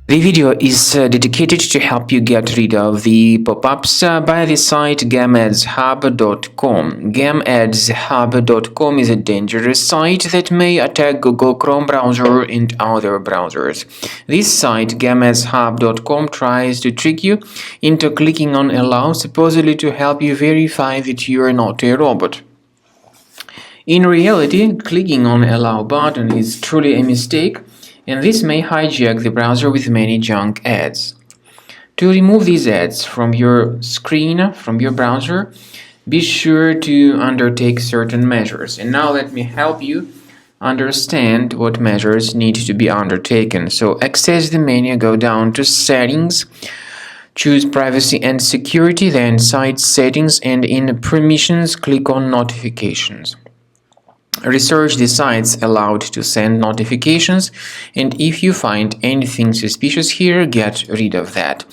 The video is dedicated to help you get rid of the pop-ups by the site gamadzhub.com. Gamadzhub.com is a dangerous site that may attack Google Chrome browser and other browsers. This site gamadzhub.com tries to trick you into clicking on allow, supposedly to help you verify that you are not a robot. In reality, clicking on allow button is truly a mistake, and this may hijack the browser with many junk ads. To remove these ads from your screen, from your browser, be sure to undertake certain measures. And now let me help you understand what measures need to be undertaken. So access the menu, go down to Settings, choose Privacy and Security, then Site Settings, and in Permissions, click on Notifications. Research the sites allowed to send notifications, and if you find anything suspicious here, get rid of that.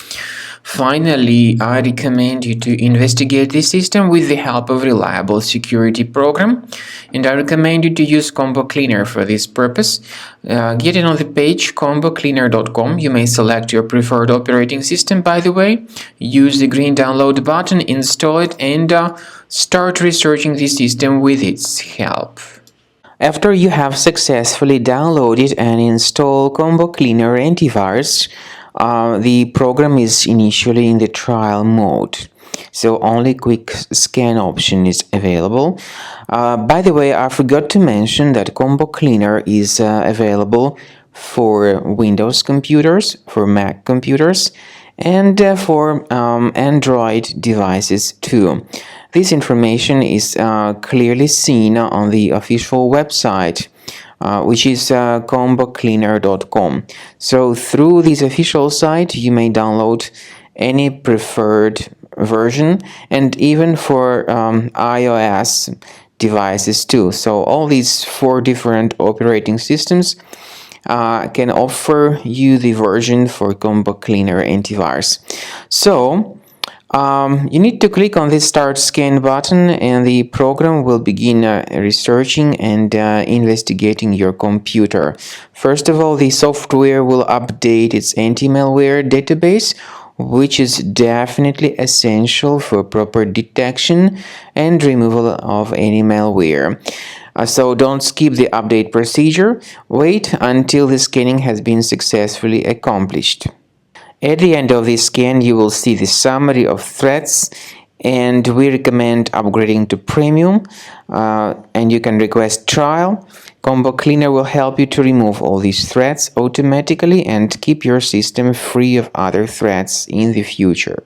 Finally, I recommend you to investigate the system with the help of a reliable security program, and I recommend you to use Combo Cleaner for this purpose. Get it on the page combocleaner.com. You may select your preferred operating system, by the way. Use the green download button, install it, and start researching the system with its help. After you have successfully downloaded and installed Combo Cleaner Antivirus, the program is initially in the trial mode, so only quick scan option is available. By the way, I forgot to mention that Combo Cleaner is available for Windows computers, for Mac computers, and for Android devices too. This information is clearly seen on the official website, which is combocleaner.com. So through this official site, you may download any preferred version, and even for iOS devices too. So all these 4 different operating systems can offer you the version for Combo Cleaner Antivirus. So you need to click on the Start Scan button, and the program will begin researching and investigating your computer. First of all, the software will update its anti-malware database, which is definitely essential for proper detection and removal of any malware. So don't skip the update procedure. Wait until the scanning has been successfully accomplished. At the end of the scan, you will see the summary of threats, and we recommend upgrading to Premium, and you can request trial. Combo Cleaner will help you to remove all these threats automatically and keep your system free of other threats in the future.